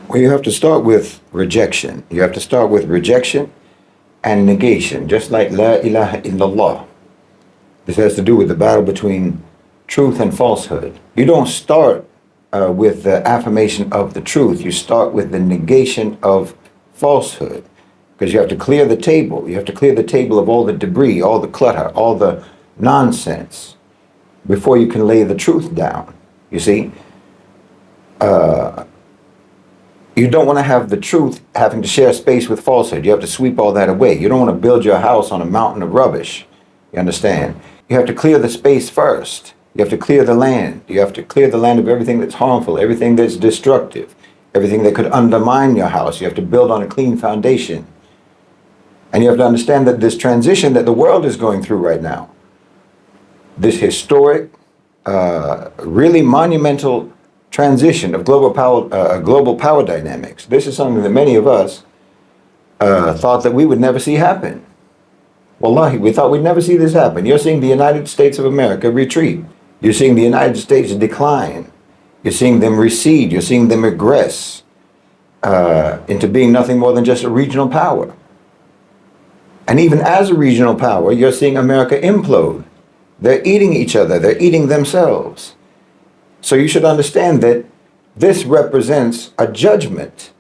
Well, you have to start with rejection. You have to start with rejection and negation, just like La ilaha illallah. This has to do with the battle between truth and falsehood. You don't start with the affirmation of the truth. You start with the negation of falsehood, because you have to clear the table. You have to clear the table of all the debris, all the clutter, all the nonsense before you can lay the truth down. You see? You don't want to have the truth having to share space with falsehood. You have to sweep all that away. You don't want to build your house on a mountain of rubbish. You understand? You have to clear the space first. You have to clear the land. You have to clear the land of everything that's harmful, everything that's destructive, everything that could undermine your house. You have to build on a clean foundation. And you have to understand that this transition that the world is going through right now, this historic, really monumental transition of global power dynamics. This is something that many of us thought that we would never see happen. Wallahi, we thought we'd never see this happen. You're seeing the United States of America retreat. You're seeing the United States decline. You're seeing them recede. You're seeing them regress into being nothing more than just a regional power. And even as a regional power, you're seeing America implode. They're eating each other. They're eating themselves. So you should understand that this represents a judgment.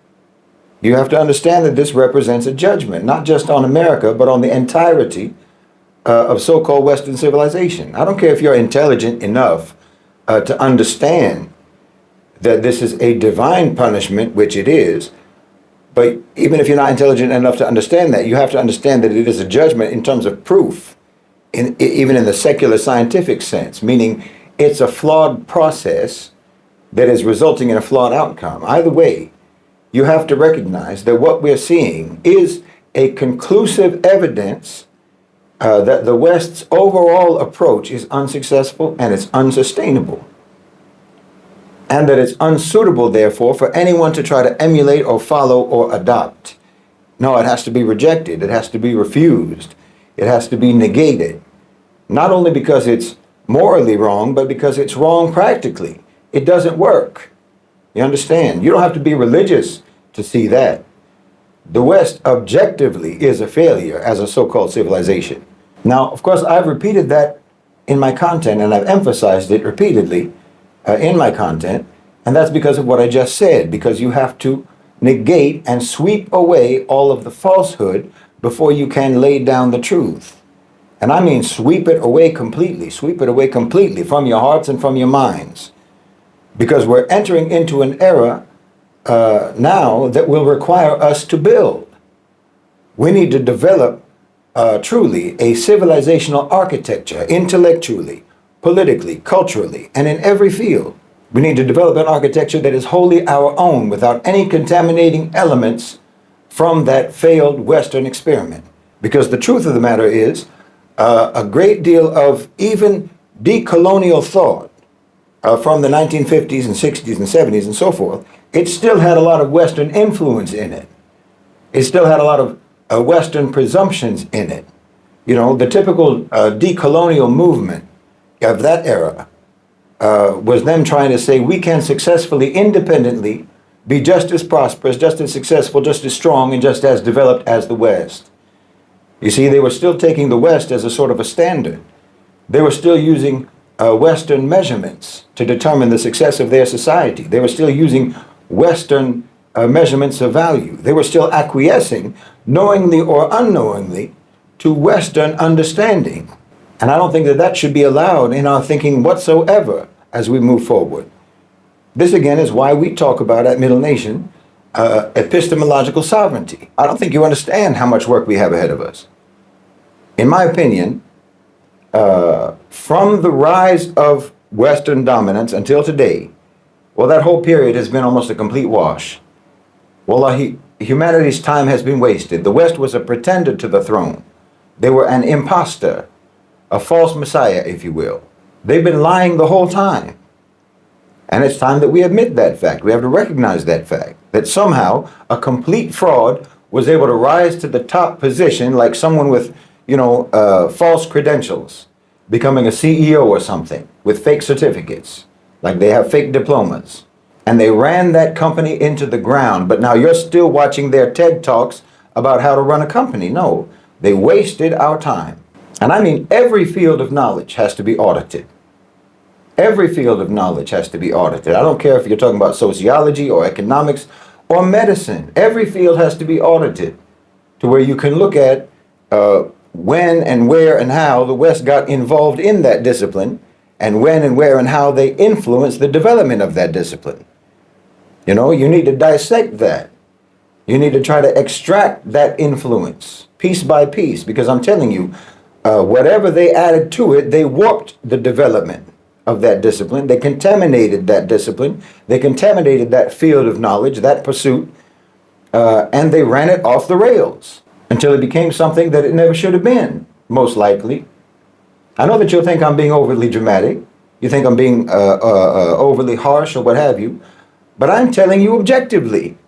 You have to understand that this represents a judgment, not just on America, but on the entirety of so-called Western civilization. I don't care if you're intelligent enough to understand that this is a divine punishment, which it is, but even if you're not intelligent enough to understand that, you have to understand that it is a judgment in terms of proof, even in the secular scientific sense, meaning it's a flawed process that is resulting in a flawed outcome. Either way, you have to recognize that what we're seeing is a conclusive evidence that the West's overall approach is unsuccessful and it's unsustainable. And that it's unsuitable, therefore, for anyone to try to emulate or follow or adopt. No, it has to be rejected. It has to be refused. It has to be negated. Not only because it's morally wrong, but because it's wrong practically. It doesn't work. You understand? You don't have to be religious to see that. The West objectively is a failure as a so-called civilization. Now, of course, I've repeated that in my content, and I've emphasized it repeatedly in my content, and that's because of what I just said, because you have to negate and sweep away all of the falsehood before you can lay down the truth. And I mean sweep it away completely from your hearts and from your minds. Because we're entering into an era now that will require us to build. We need to develop truly a civilizational architecture, intellectually, politically, culturally, and in every field. We need to develop an architecture that is wholly our own without any contaminating elements from that failed Western experiment. Because the truth of the matter is, a great deal of even decolonial thought from the 1950s and 60s and 70s and so forth, it still had a lot of Western influence in it. It still had a lot of Western presumptions in it. You know, the typical decolonial movement of that era was them trying to say we can successfully, independently, be just as prosperous, just as successful, just as strong, and just as developed as the West. You see, they were still taking the West as a sort of a standard. They were still using Western measurements to determine the success of their society. They were still using Western measurements of value. They were still acquiescing, knowingly or unknowingly, to Western understanding. And I don't think that that should be allowed in our thinking whatsoever as we move forward. This, again, is why we talk about at Middle Nation epistemological sovereignty. I don't think you understand how much work we have ahead of us. In my opinion, from the rise of Western dominance until today, well, that whole period has been almost a complete wash. Wallahi, humanity's time has been wasted. The West was a pretender to the throne. They were an imposter, a false messiah, if you will. They've been lying the whole time. And it's time that we admit that fact. We have to recognize that fact, that somehow a complete fraud was able to rise to the top position like someone with, false credentials, becoming a CEO or something with fake certificates, like they have fake diplomas. and they ran that company into the ground. But now you're still watching their TED Talks about how to run a company. No, they wasted our time. And I mean, every field of knowledge has to be audited. Every field of knowledge has to be audited. I don't care if you're talking about sociology or economics or medicine. Every field has to be audited to where you can look at when and where and how the West got involved in that discipline, and when and where and how they influenced the development of that discipline. You know, you need to dissect that. You need to try to extract that influence piece by piece, because I'm telling you, whatever they added to it, they warped the development of that discipline. They contaminated that discipline. They contaminated that field of knowledge, that pursuit, and they ran it off the rails until it became something that it never should have been, most likely. I know that you'll think I'm being overly dramatic. You think I'm being overly harsh or what have you, but I'm telling you objectively.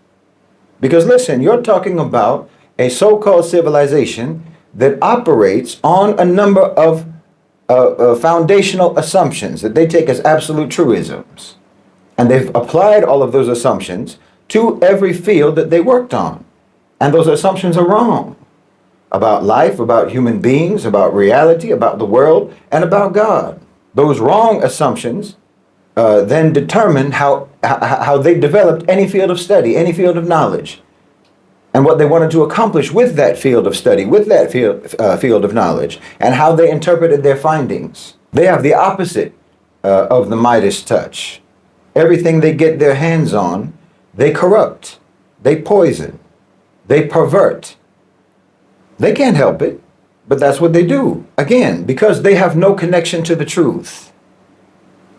Because listen, you're talking about a so-called civilization that operates on a number of foundational assumptions that they take as absolute truisms. And they've applied all of those assumptions to every field that they worked on. And those assumptions are wrong about life, about human beings, about reality, about the world, and about God. Those wrong assumptions then determine how they developed any field of study, any field of knowledge, and what they wanted to accomplish with that field of study, with that field of knowledge, and how they interpreted their findings. They have the opposite of the Midas touch. Everything they get their hands on, they corrupt, they poison, they pervert. They can't help it, but that's what they do. Again, because they have no connection to the truth.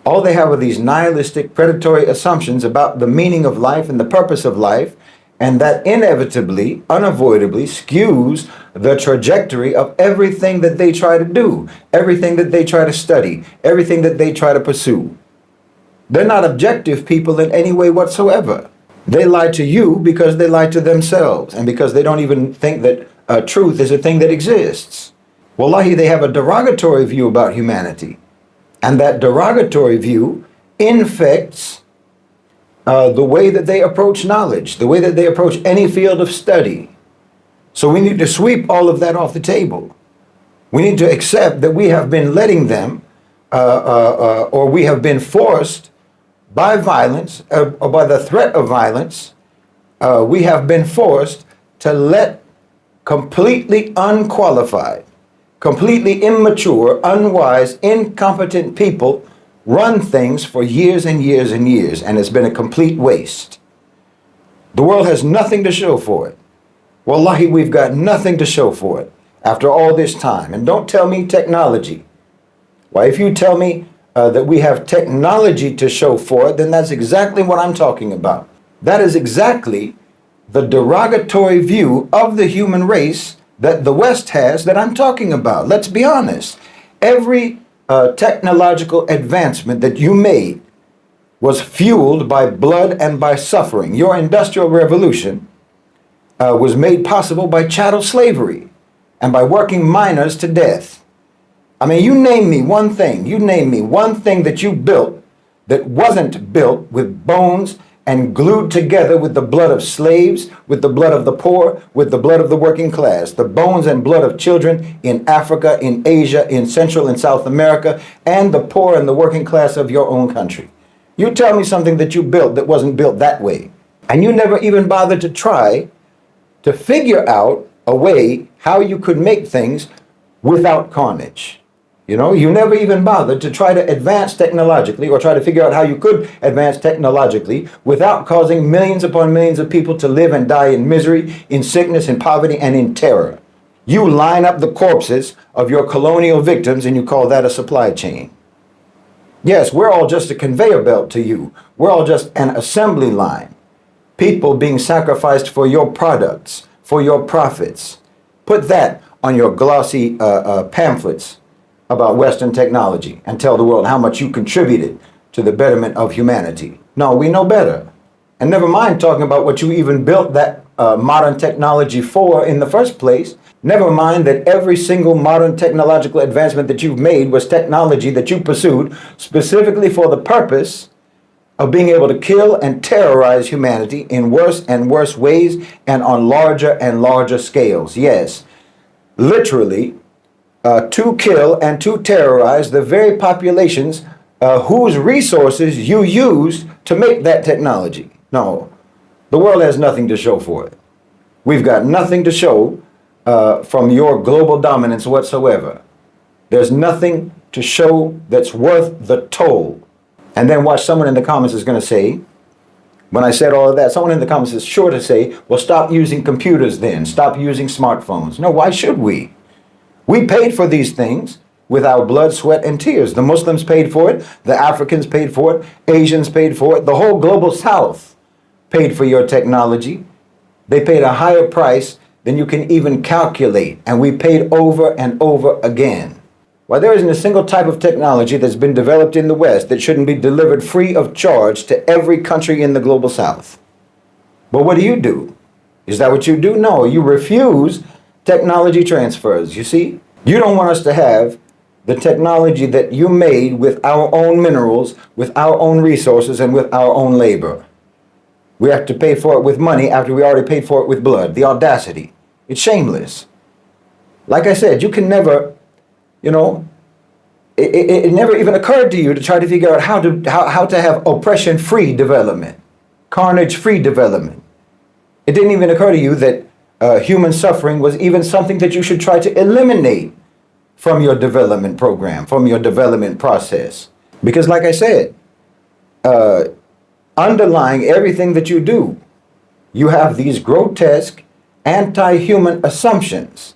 All they have are these nihilistic, predatory assumptions about the meaning of life and the purpose of life, and that inevitably, unavoidably skews the trajectory of everything that they try to do, everything that they try to study, everything that they try to pursue. They're not objective people in any way whatsoever. They lie to you because they lie to themselves, and because they don't even think that truth is a thing that exists. Wallahi, they have a derogatory view about humanity. And that derogatory view infects the way that they approach knowledge, the way that they approach any field of study. So we need to sweep all of that off the table. We need to accept that we have been letting them, or we have been forced by violence, or by the threat of violence, we have been forced to let completely unqualified, completely immature, unwise, incompetent people run things for years and years and years, and it's been a complete waste. The world has nothing to show for it. Wallahi, we've got nothing to show for it after all this time. And don't tell me technology. Why, if you tell me that we have technology to show for it, then that's exactly what I'm talking about. That is exactly the derogatory view of the human race that the West has that I'm talking about. Let's be honest. Every technological advancement that you made was fueled by blood and by suffering. Your industrial revolution was made possible by chattel slavery and by working miners to death. I mean, you name me one thing that you built that wasn't built with bones and glued together with the blood of slaves, with the blood of the poor, with the blood of the working class, the bones and blood of children in Africa, in Asia, in Central and South America, and the poor and the working class of your own country. You tell me something that you built that wasn't built that way. And you never even bothered to try to figure out a way how you could make things without carnage. You know, you never even bothered to try to advance technologically, or try to figure out how you could advance technologically without causing millions upon millions of people to live and die in misery, in sickness, in poverty, and in terror. You line up the corpses of your colonial victims and you call that a supply chain. Yes, we're all just a conveyor belt to you. We're all just an assembly line. People being sacrificed for your products, for your profits. Put that on your glossy pamphlets about Western technology and tell the world how much you contributed to the betterment of humanity. No, we know better. And never mind talking about what you even built that modern technology for in the first place. Never mind that every single modern technological advancement that you've made was technology that you pursued specifically for the purpose of being able to kill and terrorize humanity in worse and worse ways and on larger and larger scales. Yes, literally, to kill and to terrorize the very populations whose resources you used to make that technology. No, the world has nothing to show for it. We've got nothing to show from your global dominance whatsoever. There's nothing to show that's worth the toll. And then watch, someone in the comments is going to say, when I said all of that, someone in the comments is sure to say, well, stop using computers then. Stop using smartphones. No, why should we? We paid for these things with our blood, sweat, and tears. The Muslims paid for it. The Africans paid for it. Asians paid for it. The whole global South paid for your technology. They paid a higher price than you can even calculate. And we paid over and over again. Why, there isn't a single type of technology that's been developed in the West that shouldn't be delivered free of charge to every country in the global South. But what do? Is that what you do? No, you refuse technology transfers, you see? You don't want us to have the technology that you made with our own minerals, with our own resources, and with our own labor. We have to pay for it with money after we already paid for it with blood. The audacity. It's shameless. Like I said, you can never, it never even occurred to you to try to figure out how to have oppression-free development, carnage-free development. It didn't even occur to you that human suffering was even something that you should try to eliminate from your development program, from your development process. Because like I said, underlying everything that you do, you have these grotesque, anti-human assumptions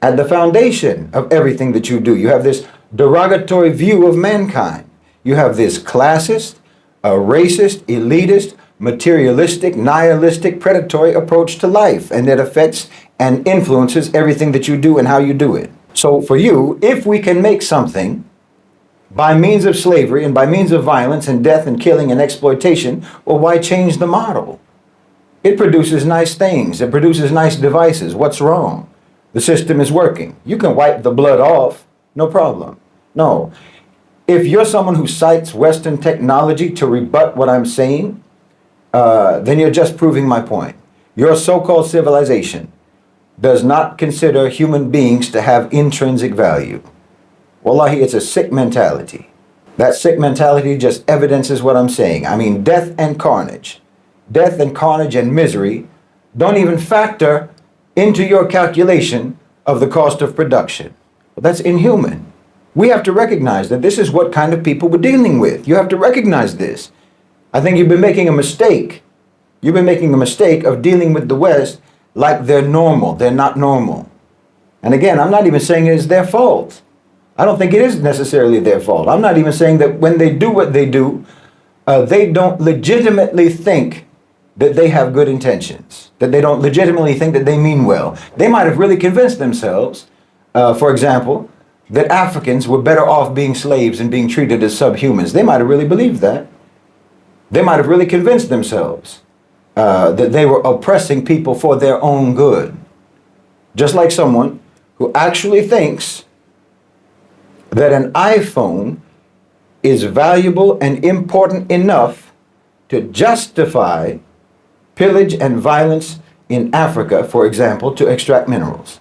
at the foundation of everything that you do. You have this derogatory view of mankind. You have this classist, racist, elitist, materialistic, nihilistic, predatory approach to life, and it affects and influences everything that you do and how you do it. So for you, if we can make something by means of slavery and by means of violence and death and killing and exploitation, well, why change the model? It produces nice things. It produces nice devices. What's wrong? The system is working. You can wipe the blood off, no problem. No. If you're someone who cites Western technology to rebut what I'm saying, then you're just proving my point. Your so-called civilization does not consider human beings to have intrinsic value. Wallahi, it's a sick mentality. That sick mentality just evidences what I'm saying. I mean, death and carnage and misery don't even factor into your calculation of the cost of production. Well, that's inhuman. We have to recognize that this is what kind of people we're dealing with. You have to recognize this. I think you've been making a mistake. You've been making a mistake of dealing with the West like they're normal. They're not normal. And again, I'm not even saying it is their fault. I don't think it is necessarily their fault. I'm not even saying that when they do what they do, they don't legitimately think that they have good intentions, that they don't legitimately think that they mean well. They might have really convinced themselves, for example, that Africans were better off being slaves and being treated as subhumans. They might have really believed that. They might have really convinced themselves that they were oppressing people for their own good. Just like someone who actually thinks that an iPhone is valuable and important enough to justify pillage and violence in Africa, for example, to extract minerals.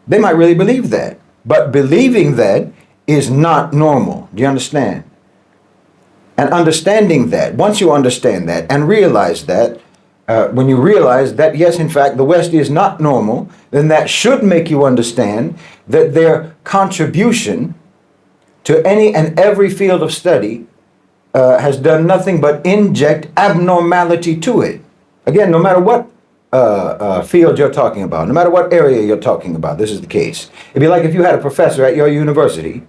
They might really believe that, but believing that is not normal. Do you understand? And understanding that, once you understand that and realize that, when you realize that, yes, in fact, the West is not normal, then that should make you understand that their contribution to any and every field of study has done nothing but inject abnormality to it. Again, no matter what field you're talking about, no matter what area you're talking about, this is the case. It'd be like if you had a professor at your university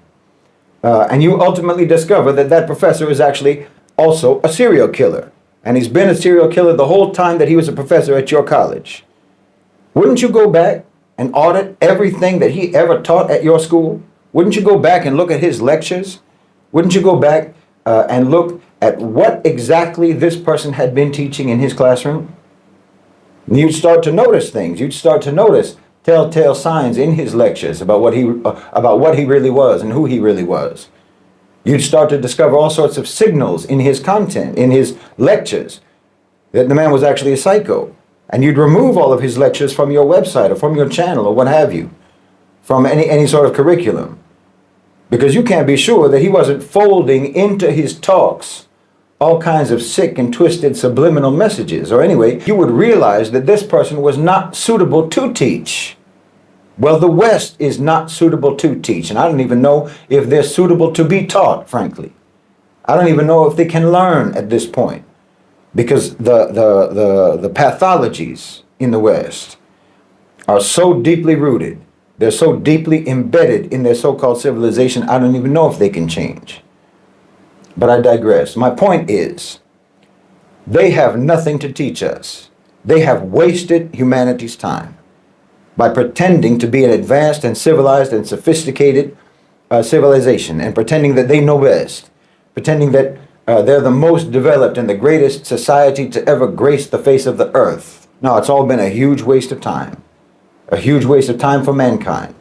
and you ultimately discover that that professor is actually also a serial killer. And he's been a serial killer the whole time that he was a professor at your college. Wouldn't you go back and audit everything that he ever taught at your school? Wouldn't you go back and look at his lectures? Wouldn't you go back and look at what exactly this person had been teaching in his classroom? And you'd start to notice things. You'd start to notice telltale signs in his lectures about what he really was and who he really was. You'd start to discover all sorts of signals in his content, in his lectures, that the man was actually a psycho. And you'd remove all of his lectures from your website or from your channel or what have you, from any sort of curriculum. Because you can't be sure that he wasn't folding into his talks all kinds of sick and twisted subliminal messages. Or anyway, you would realize that this person was not suitable to teach. Well, the West is not suitable to teach, and I don't even know if they're suitable to be taught, frankly. I don't even know if they can learn at this point, because the pathologies in the West are so deeply rooted, they're so deeply embedded in their so-called civilization, I don't even know if they can change. But I digress. My point is, they have nothing to teach us. They have wasted humanity's time by pretending to be an advanced and civilized and sophisticated civilization, and pretending that they know best, pretending that they're the most developed and the greatest society to ever grace the face of the earth. No, it's all been a huge waste of time. A huge waste of time for mankind.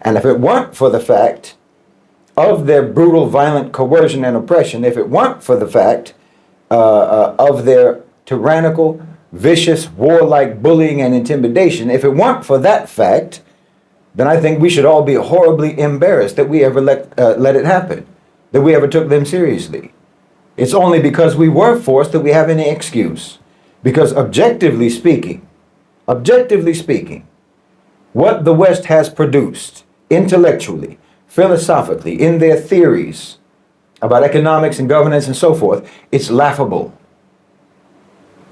And if it weren't for the fact of their brutal, violent coercion and oppression, if it weren't for the fact of their tyrannical, vicious, warlike bullying and intimidation, if it weren't for that fact, then I think we should all be horribly embarrassed that we ever let it happen, that we ever took them seriously. It's only because we were forced that we have any excuse. Because objectively speaking, what the West has produced intellectually, philosophically, in their theories about economics and governance and so forth, it's laughable.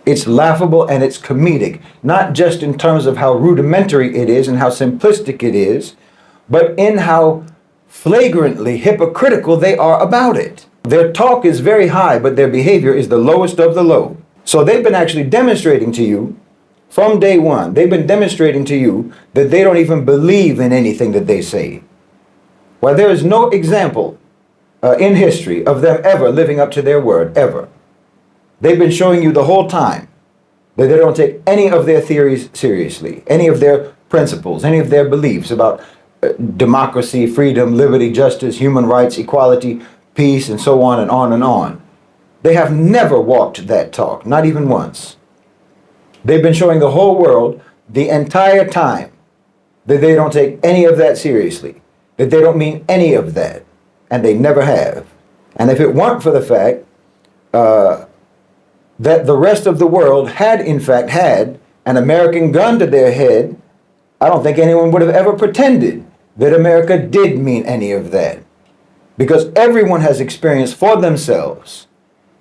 It's laughable and it's comedic, not just in terms of how rudimentary it is and how simplistic it is, but in how flagrantly hypocritical they are about it. Their talk is very high, but their behavior is the lowest of the low. So they've been actually demonstrating to you from day one, they've been demonstrating to you that they don't even believe in anything that they say. While there is no example in history of them ever living up to their word, ever. They've been showing you the whole time that they don't take any of their theories seriously, any of their principles, any of their beliefs about democracy, freedom, liberty, justice, human rights, equality, peace, and so on and on and on. They have never walked that talk, not even once. They've been showing the whole world the entire time that they don't take any of that seriously, that they don't mean any of that, and they never have. And if it weren't for the fact that the rest of the world had in fact had an American gun to their head, I don't think anyone would have ever pretended that America did mean any of that. Because everyone has experienced for themselves,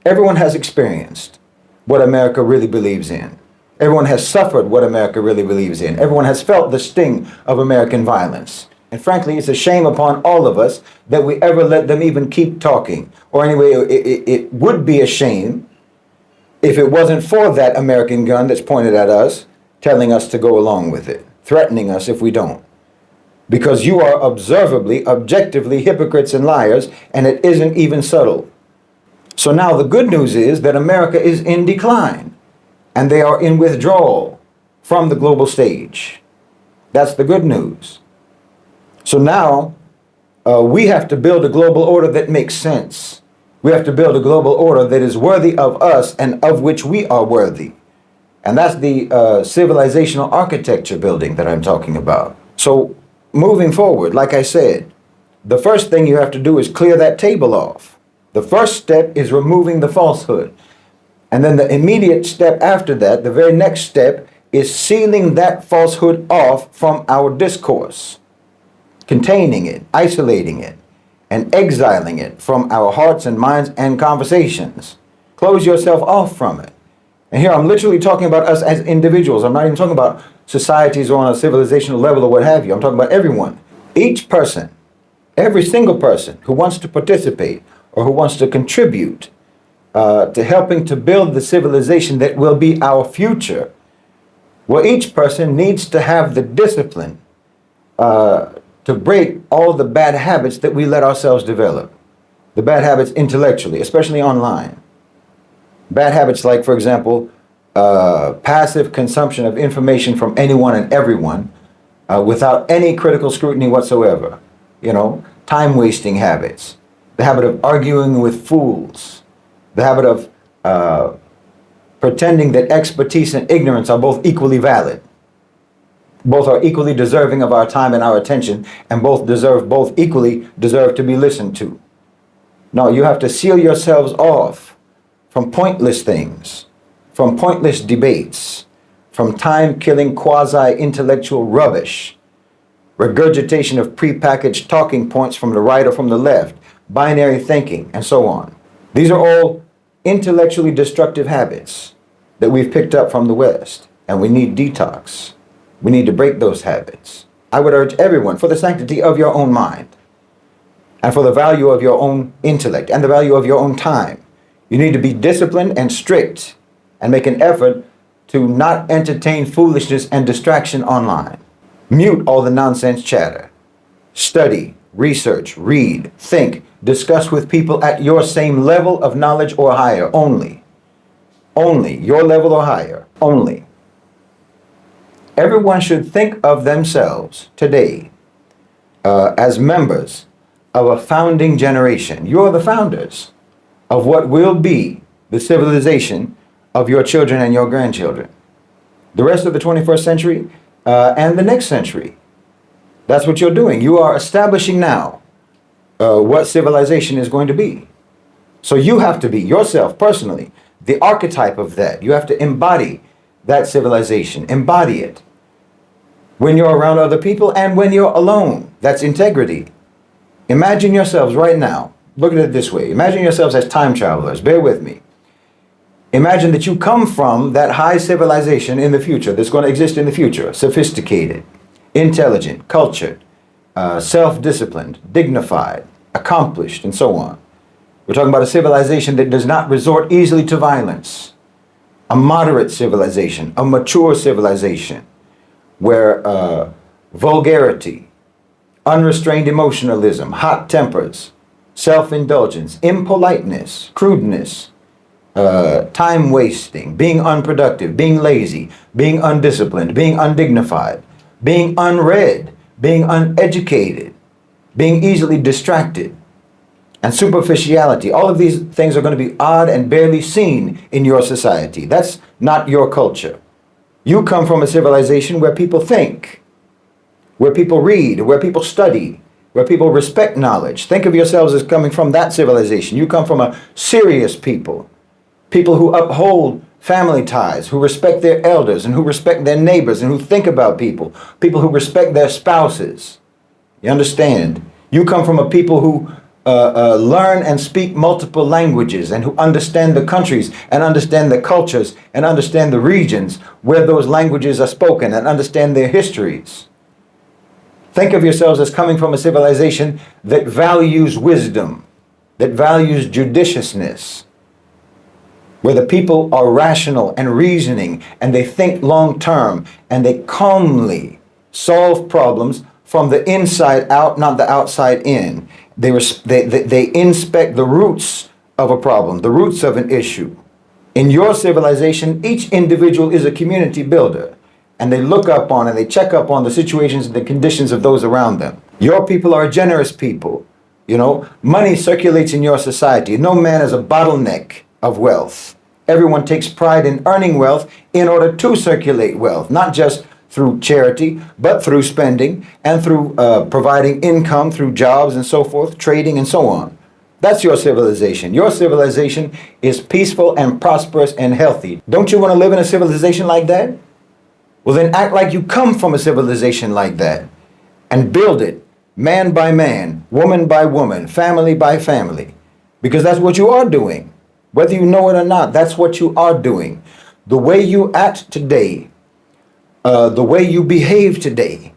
everyone has experienced what America really believes in. Everyone has suffered what America really believes in. Everyone has felt the sting of American violence. And frankly, it's a shame upon all of us that we ever let them even keep talking. Or anyway, it would be a shame if it wasn't for that American gun that's pointed at us, telling us to go along with it, threatening us if we don't. Because you are observably, objectively hypocrites and liars, and it isn't even subtle. So now the good news is that America is in decline, and they are in withdrawal from the global stage. That's the good news. So now we have to build a global order that makes sense. We have to build a global order that is worthy of us and of which we are worthy. And that's the civilizational architecture building that I'm talking about. So moving forward, like I said, the first thing you have to do is clear that table off. The first step is removing the falsehood. And then the immediate step after that, the very next step, is sealing that falsehood off from our discourse, containing it, isolating it, and exiling it from our hearts and minds and conversations. Close yourself off from it. And here I'm literally talking about us as individuals. I'm not even talking about societies on a civilizational level or what have you. I'm talking about everyone. Each person, every single person who wants to participate or who wants to contribute to helping to build the civilization that will be our future, well, each person needs to have the discipline to break all the bad habits that we let ourselves develop. The bad habits intellectually, especially online. Bad habits like, for example, passive consumption of information from anyone and everyone without any critical scrutiny whatsoever. You know, time-wasting habits, the habit of arguing with fools, the habit of pretending that expertise and ignorance are both equally valid. Both are equally deserving of our time and our attention, and both equally deserve to be listened to. No, you have to seal yourselves off from pointless things, from pointless debates, from time-killing quasi-intellectual rubbish, regurgitation of prepackaged talking points from the right or from the left, binary thinking, and so on. These are all intellectually destructive habits that we've picked up from the West, and we need detox. We need to break those habits. I would urge everyone, for the sanctity of your own mind, and for the value of your own intellect, and the value of your own time, you need to be disciplined and strict, and make an effort to not entertain foolishness and distraction online. Mute all the nonsense chatter. Study, research, read, think, discuss with people at your same level of knowledge or higher only. Only your level or higher, only. Everyone should think of themselves today as members of a founding generation. You're the founders of what will be the civilization of your children and your grandchildren. The rest of the 21st century and the next century. That's what you're doing. You are establishing now what civilization is going to be. So you have to be yourself personally the archetype of that. You have to embody that civilization, embody it. When you're around other people and when you're alone, that's integrity. Imagine yourselves right now, look at it this way. Imagine yourselves as time travelers. Bear with me. Imagine that you come from that high civilization in the future that's going to exist in the future. Sophisticated, intelligent, cultured, self-disciplined, dignified, accomplished, and so on. We're talking about a civilization that does not resort easily to violence. A moderate civilization, a mature civilization, where vulgarity, unrestrained emotionalism, hot tempers, self-indulgence, impoliteness, crudeness, time wasting, being unproductive, being lazy, being undisciplined, being undignified, being unread, being uneducated, being easily distracted, and superficiality. All of these things are going to be odd and barely seen in your society. That's not your culture. You come from a civilization where people think, where people read, where people study, where people respect knowledge. Think of yourselves as coming from that civilization. You come from a serious people, people who uphold family ties, who respect their elders and who respect their neighbors and who think about people, people who respect their spouses. You understand? You come from a people who learn and speak multiple languages and who understand the countries and understand the cultures and understand the regions where those languages are spoken and understand their histories. Think of yourselves as coming from a civilization that values wisdom, that values judiciousness, where the people are rational and reasoning and they think long term and they calmly solve problems from the inside out, not the outside in. They inspect the roots of a problem, the roots of an issue. In your civilization, each individual is a community builder, and they look up on and they check up on the situations and the conditions of those around them. Your people are generous people. You know, money circulates in your society. No man is a bottleneck of wealth. Everyone takes pride in earning wealth in order to circulate wealth, not just through charity, but through spending and through providing income through jobs and so forth, trading and so on. That's your civilization. Your civilization is peaceful and prosperous and healthy. Don't you want to live in a civilization like that? Well, then act like you come from a civilization like that and build it man by man, woman by woman, family by family, because that's what you are doing. Whether you know it or not, that's what you are doing. The way you act today, the way you behave today,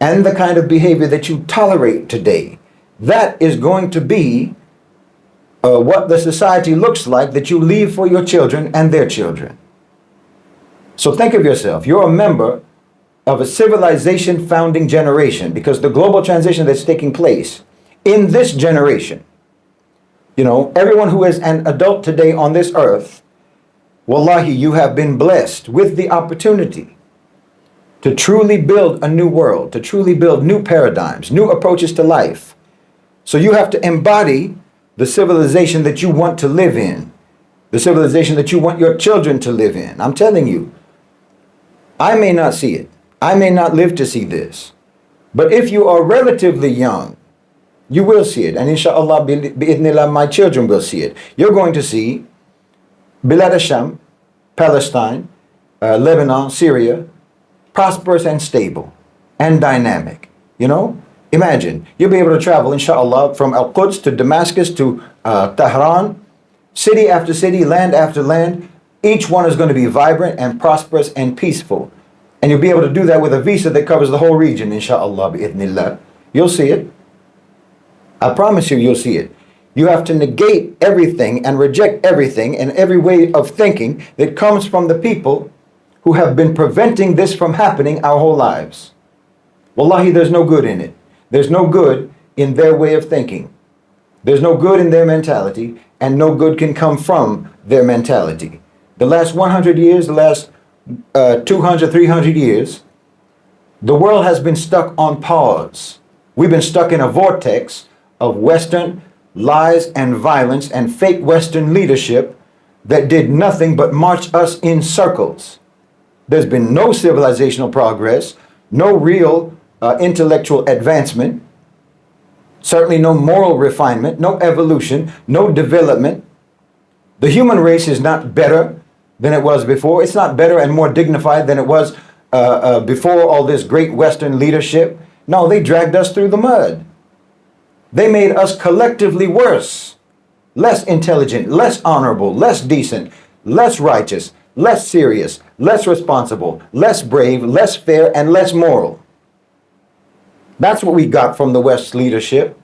and the kind of behavior that you tolerate today, that is going to be what the society looks like that you leave for your children and their children. So think of yourself. You're a member of a civilization founding generation, because the global transition that's taking place in this generation, you know, everyone who is an adult today on this earth, wallahi, you have been blessed with the opportunity to truly build a new world, to truly build new paradigms, new approaches to life. So you have to embody the civilization that you want to live in, the civilization that you want your children to live in. I'm telling you, I may not see it. I may not live to see this. But if you are relatively young, you will see it. And inshallah, bi'idhnillah, my children will see it. You're going to see Bilad Sham, Palestine, Lebanon, Syria, prosperous and stable and dynamic. You know, imagine you'll be able to travel, inshallah, from Al-Quds to Damascus to Tehran, city after city, land after land. Each one is going to be vibrant and prosperous and peaceful. And you'll be able to do that with a visa that covers the whole region, inshallah, bi'idhnillah. You'll see it. I promise you, you'll see it. You have to negate everything and reject everything and every way of thinking that comes from the people who have been preventing this from happening our whole lives. Wallahi, there's no good in it. There's no good in their way of thinking. There's no good in their mentality, and no good can come from their mentality. The last 100 years, the last 200, 300 years, the world has been stuck on pause. We've been stuck in a vortex of Western lies and violence and fake Western leadership that did nothing but march us in circles. There's been no civilizational progress, no real intellectual advancement, certainly no moral refinement, no evolution, no development. The human race is not better than it was before. It's not better and more dignified than it was before all this great Western leadership. No, they dragged us through the mud. They made us collectively worse, less intelligent, less honorable, less decent, less righteous, less serious, less responsible, less brave, less fair, and less moral. That's what we got from the West's leadership.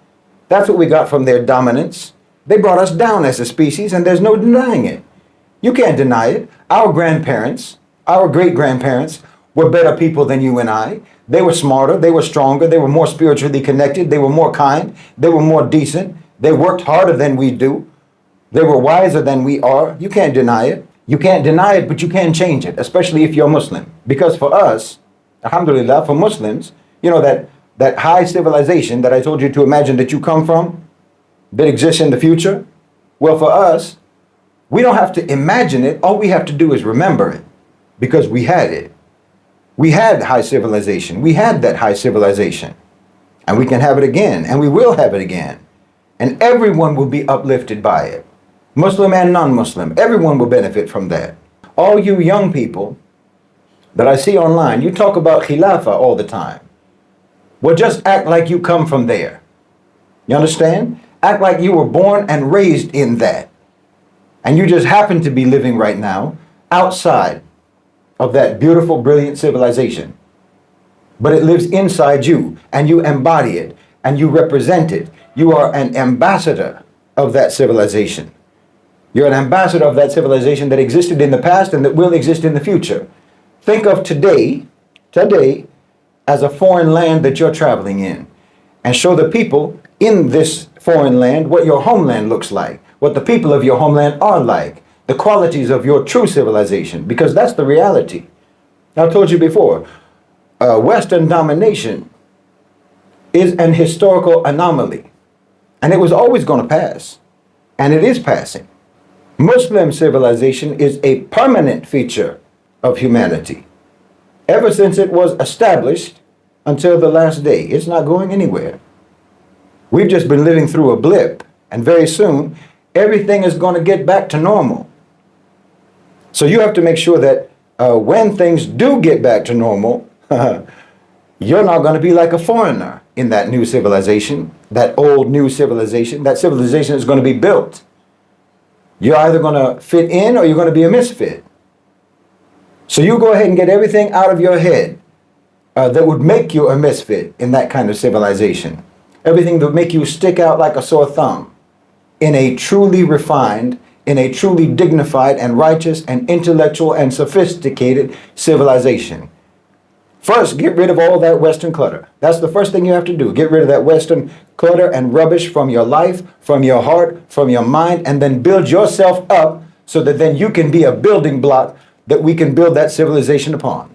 That's what we got from their dominance. They brought us down as a species, and there's no denying it. You can't deny it. Our grandparents, our great-grandparents were better people than you and I. They were smarter, they were stronger, they were more spiritually connected, they were more kind, they were more decent, they worked harder than we do, they were wiser than we are. You can't deny it. You can't deny it, but you can change it, especially if you're Muslim. Because for us, alhamdulillah, for Muslims, you know, that high civilization that I told you to imagine that you come from, that exists in the future, well, for us, we don't have to imagine it. All we have to do is remember it, because we had it. We had high civilization. We had that high civilization. And we can have it again, and we will have it again. And everyone will be uplifted by it. Muslim and non-Muslim, everyone will benefit from that. All you young people that I see online, you talk about Khilafah all the time. Well, just act like you come from there. You understand? Act like you were born and raised in that. And you just happen to be living right now outside of that beautiful, brilliant civilization. But it lives inside you, and you embody it, and you represent it. You are an ambassador of that civilization. You're an ambassador of that civilization that existed in the past and that will exist in the future. Think of today as a foreign land that you're traveling in, and show the people in this foreign land what your homeland looks like, what the people of your homeland are like, the qualities of your true civilization, because that's the reality. I told you before, Western domination is an historical anomaly, and it was always going to pass, and it is passing. Muslim civilization is a permanent feature of humanity. Ever since it was established until the last day, it's not going anywhere. We've just been living through a blip, and very soon, everything is going to get back to normal. So you have to make sure that when things do get back to normal, you're not going to be like a foreigner in that new civilization, that old new civilization. That civilization is going to be built. You're either going to fit in or you're going to be a misfit. So you go ahead and get everything out of your head that would make you a misfit in that kind of civilization. Everything that would make you stick out like a sore thumb in a truly refined, in a truly dignified and righteous and intellectual and sophisticated civilization. First, get rid of all that Western clutter. That's the first thing you have to do. Get rid of that Western clutter and rubbish from your life, from your heart, from your mind, and then build yourself up so that then you can be a building block that we can build that civilization upon.